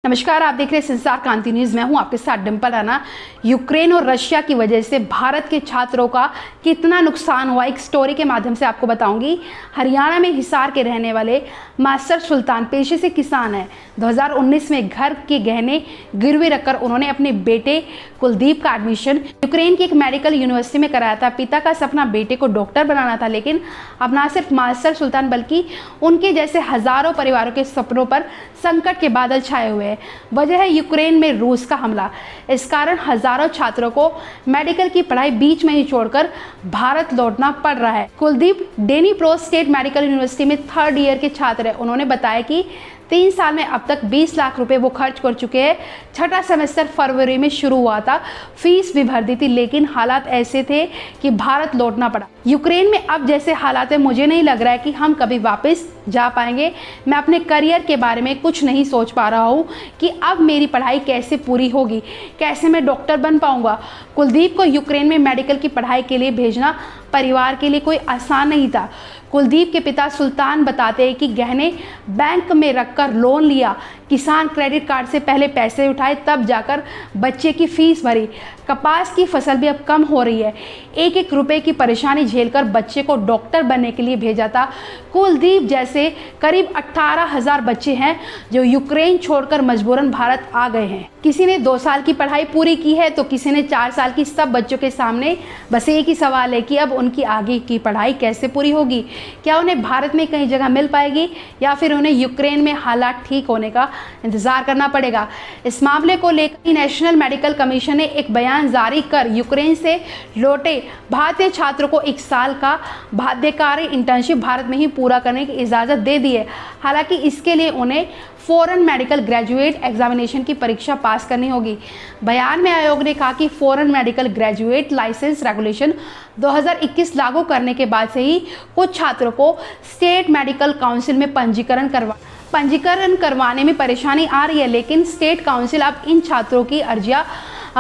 नमस्कार, आप देख रहे हैं संसार क्रांति न्यूज। मैं हूं आपके साथ डिम्पल राणा। यूक्रेन और रशिया की वजह से भारत के छात्रों का कितना नुकसान हुआ, एक स्टोरी के माध्यम से आपको बताऊंगी। हरियाणा में हिसार के रहने वाले मास्टर सुल्तान पेशे से किसान हैं। 2019 में घर के गहने गिरवी रखकर उन्होंने अपने बेटे कुलदीप का एडमिशन यूक्रेन की एक मेडिकल यूनिवर्सिटी में कराया था। पिता का सपना बेटे को डॉक्टर बनाना था, लेकिन अब ना सिर्फ मास्टर सुल्तान बल्कि उनके जैसे हजारों परिवारों के सपनों पर संकट के बादल छाए हुए हैं। वजह है यूक्रेन में रूस का हमला। इस कारण हजारों छात्रों को मेडिकल की पढ़ाई बीच में ही छोड़कर भारत लौटना पड़ रहा है। कुलदीप डेनीप्रो स्टेट मेडिकल यूनिवर्सिटी में 3rd ईयर के छात्र हैं। उन्होंने बताया कि 3 साल में अब तक 20 लाख रुपए वो खर्च कर चुके हैं। छठा सेमेस्टर फरवरी में शुरू हुआ था, फीस भी भर दी थी, लेकिन हालात ऐसे थे कि भारत लौटना पड़ा। यूक्रेन में अब जैसे हालात है, मुझे नहीं लग रहा है कि हम कभी वापस जा पाएंगे। मैं अपने करियर के बारे में कुछ नहीं सोच पा रहा हूँ कि अब मेरी पढ़ाई कैसे पूरी होगी, कैसे मैं डॉक्टर बन पाऊंगा। कुलदीप को यूक्रेन में मेडिकल की पढ़ाई के लिए भेजना परिवार के लिए कोई आसान नहीं था। कुलदीप के पिता सुल्तान बताते हैं कि गहने बैंक में रखकर लोन लिया, किसान क्रेडिट कार्ड से पहले पैसे उठाए, तब जाकर बच्चे की फीस भरी। कपास की फसल भी अब कम हो रही है। एक एक रुपए की परेशानी झेलकर बच्चे को डॉक्टर बनने के लिए भेजा था। कुलदीप जैसे करीब 18,000 बच्चे हैं जो यूक्रेन छोड़कर मजबूरन भारत आ गए हैं। किसी ने 2 साल की पढ़ाई पूरी की है तो किसी ने 4 साल की। सब बच्चों के सामने बस एक ही सवाल है कि अब उनकी आगे की पढ़ाई कैसे पूरी होगी। क्या उन्हें भारत में कहीं जगह मिल पाएगी या फिर उन्हें यूक्रेन में हालात ठीक होने का इंतजार करना पड़ेगा। इस मामले को लेकर नेशनल मेडिकल कमीशन ने एक बयान जारी कर यूक्रेन से लौटे भारतीय छात्रों को 1 साल का बाध्यकारी इंटर्नशिप भारत में ही पूरा करने की इजाज़त दे दी है। हालांकि इसके लिए उन्हें फॉरेन मेडिकल ग्रेजुएट एग्जामिनेशन की परीक्षा पास करनी होगी। बयान में आयोग ने कहा कि foreign medical graduate licence regulation 2021 लागू करने के बाद से ही कुछ छात्रों को स्टेट मेडिकल काउंसिल में पंजीकरण करवाने में परेशानी आ रही है, लेकिन स्टेट काउंसिल अब इन छात्रों की अर्जियां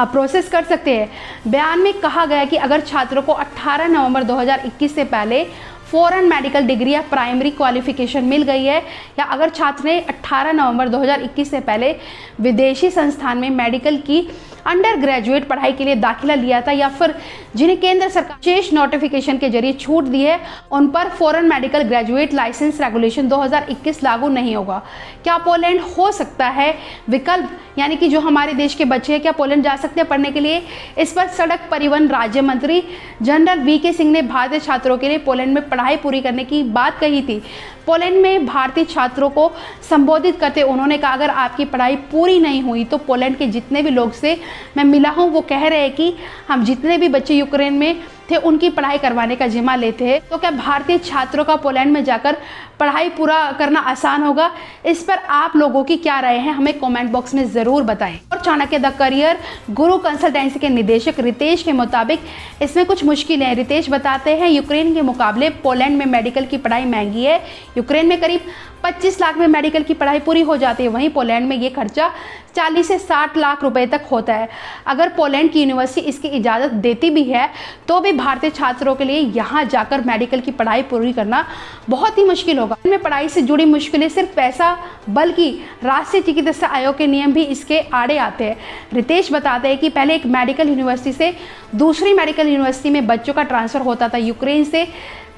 प्रोसेस कर सकते हैं। बयान में कहा गया कि अगर छात्रों को 18 नवंबर 2021 से पहले फॉरेन मेडिकल डिग्री या प्राइमरी क्वालिफिकेशन मिल गई है, या अगर छात्र ने 18 नवंबर 2021 से पहले विदेशी संस्थान में मेडिकल की अंडर ग्रेजुएट पढ़ाई के लिए दाखिला लिया था, या फिर जिन्हें केंद्र सरकार विशेष नोटिफिकेशन के जरिए छूट दी है, उन पर foreign medical graduate licence regulation 2021 लागू नहीं होगा। क्या पोलैंड हो सकता है विकल्प, यानी कि जो हमारे देश के बच्चे हैं क्या पोलैंड जा सकते हैं पढ़ने के लिए? इस पर सड़क परिवहन राज्य मंत्री जनरल वीके सिंह ने भारतीय छात्रों के लिए पोलैंड में पढ़ाई पूरी करने की बात कही थी। पोलैंड में भारतीय छात्रों को संबोधित करते उन्होंने कहा, अगर आपकी पढ़ाई पूरी नहीं हुई तो पोलैंड के जितने भी लोग से मैं मिला हूं वो कह रहे हैं कि हम जितने भी बच्चे यूक्रेन में थे उनकी पढ़ाई करवाने का जिम्मा लेते हैं। तो क्या भारतीय छात्रों का पोलैंड में जाकर पढ़ाई पूरा करना आसान होगा? इस पर आप लोगों की क्या राय है, हमें कमेंट बॉक्स में जरूर बताएं। और Chanakya the career Guru consultancy के निदेशक रितेश के मुताबिक इसमें कुछ मुश्किलें हैं। रितेश बताते हैं, यूक्रेन के मुकाबले पोलैंड में मेडिकल की पढ़ाई महंगी है। यूक्रेन में करीब 25 लाख में मेडिकल की पढ़ाई पूरी हो जाती है, वहीं पोलैंड में ये खर्चा 40 से 60 लाख रुपए तक होता है। अगर पोलैंड की यूनिवर्सिटी इसकी इजाज़त देती भी है तो भी भारतीय छात्रों के लिए यहाँ जाकर मेडिकल की पढ़ाई पूरी करना बहुत ही मुश्किल होगा। इनमें पढ़ाई से जुड़ी मुश्किलें सिर्फ पैसा बल्कि राष्ट्रीय चिकित्सा आयोग के नियम भी इसके आड़े आते हैं। रितेश बताते हैं कि पहले एक मेडिकल यूनिवर्सिटी से दूसरी मेडिकल यूनिवर्सिटी में बच्चों का ट्रांसफ़र होता था। यूक्रेन से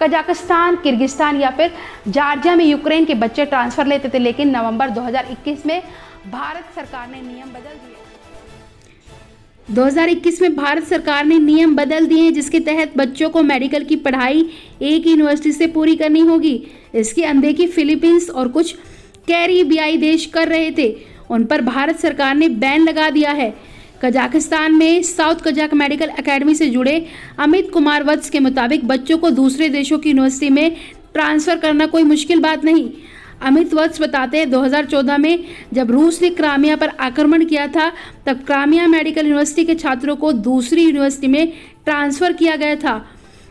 कजाकिस्तान, किर्गिस्तान या फिर जॉर्जिया में यूक्रेन के बच्चे ट्रांसफ़र लेते थे, लेकिन नवंबर 2021 में भारत सरकार ने नियम बदल दिए। 2021 में भारत सरकार ने नियम बदल दिए हैं, जिसके तहत बच्चों को मेडिकल की पढ़ाई एक यूनिवर्सिटी से पूरी करनी होगी। इसकी अनदेखी फिलीपींस और कुछ कैरिबियाई देश कर रहे थे, उन पर भारत सरकार ने बैन लगा दिया है। कजाकिस्तान में साउथ कजाक मेडिकल एकेडमी से जुड़े अमित कुमार वत्स के मुताबिक बच्चों को दूसरे देशों की यूनिवर्सिटी में ट्रांसफ़र करना कोई मुश्किल बात नहीं। अमित वत्स बताते हैं, 2014 में जब रूस ने क्रामिया पर आक्रमण किया था, तब क्रामिया मेडिकल यूनिवर्सिटी के छात्रों को दूसरी यूनिवर्सिटी में ट्रांसफ़र किया गया था।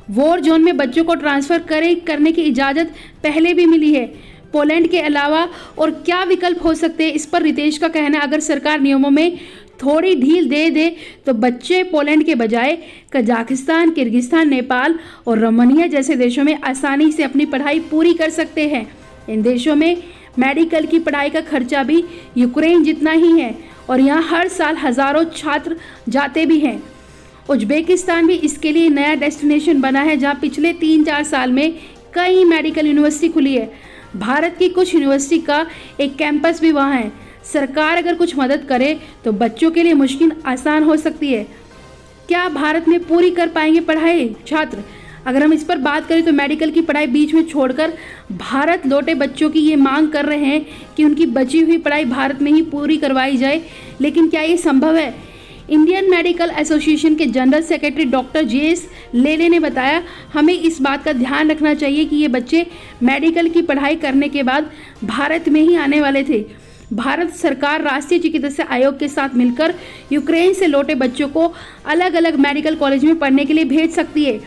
वॉर जोन में बच्चों को ट्रांसफ़र करने की इजाज़त पहले भी मिली है। पोलैंड के अलावा और क्या विकल्प हो सकते हैं, इस पर रितेश का कहना है, अगर सरकार नियमों में थोड़ी ढील दे दे तो बच्चे पोलैंड के बजाय कजाकिस्तान, किर्गिस्तान, नेपाल और रोमानिया जैसे देशों में आसानी से अपनी पढ़ाई पूरी कर सकते हैं। इन देशों में मेडिकल की पढ़ाई का खर्चा भी यूक्रेन जितना ही है और यहाँ हर साल हज़ारों छात्र जाते भी हैं। उज्बेकिस्तान भी इसके लिए नया डेस्टिनेशन बना है, जहाँ पिछले 3-4 साल में कई मेडिकल यूनिवर्सिटी खुली है। भारत की कुछ यूनिवर्सिटी का एक कैंपस भी वहाँ है। सरकार अगर कुछ मदद करे तो बच्चों के लिए मुश्किल आसान हो सकती है। क्या भारत में पूरी कर पाएंगे पढ़ाई छात्र? अगर हम इस पर बात करें तो मेडिकल की पढ़ाई बीच में छोड़कर भारत लौटे बच्चों की ये मांग कर रहे हैं कि उनकी बची हुई पढ़ाई भारत में ही पूरी करवाई जाए, लेकिन क्या ये संभव है? इंडियन मेडिकल एसोसिएशन के जनरल सेक्रेटरी डॉक्टर JS लेले ने बताया, हमें इस बात का ध्यान रखना चाहिए कि ये बच्चे मेडिकल की पढ़ाई करने के बाद भारत में ही आने वाले थे। भारत सरकार राष्ट्रीय चिकित्सा आयोग के साथ मिलकर यूक्रेन से लौटे बच्चों को अलग अलग मेडिकल कॉलेज में पढ़ने के लिए भेज सकती है।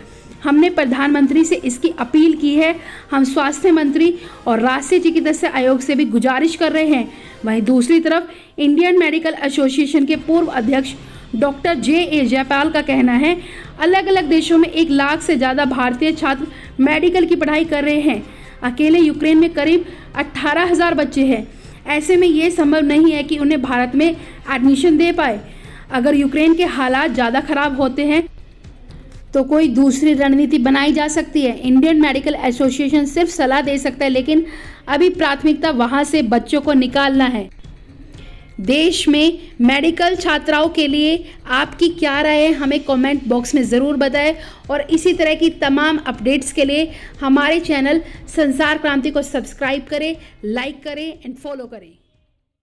हमने प्रधानमंत्री से इसकी अपील की है। हम स्वास्थ्य मंत्री और राष्ट्रीय चिकित्सा आयोग से भी गुजारिश कर रहे हैं। वहीं दूसरी तरफ इंडियन मेडिकल एसोसिएशन के पूर्व अध्यक्ष डॉक्टर JA जयपाल का कहना है, अलग अलग देशों में 1 लाख से ज़्यादा भारतीय छात्र मेडिकल की पढ़ाई कर रहे हैं। अकेले यूक्रेन में करीब 18,000 बच्चे हैं। ऐसे में ये संभव नहीं है कि उन्हें भारत में एडमिशन दे पाए। अगर यूक्रेन के हालात ज़्यादा खराब होते हैं तो कोई दूसरी रणनीति बनाई जा सकती है। इंडियन मेडिकल एसोसिएशन सिर्फ सलाह दे सकता है, लेकिन अभी प्राथमिकता वहां से बच्चों को निकालना है। देश में मेडिकल छात्राओं के लिए आपकी क्या राय है, हमें कमेंट बॉक्स में ज़रूर बताएं और इसी तरह की तमाम अपडेट्स के लिए हमारे चैनल संसार क्रांति को सब्सक्राइब करें, लाइक करें एंड फॉलो करें।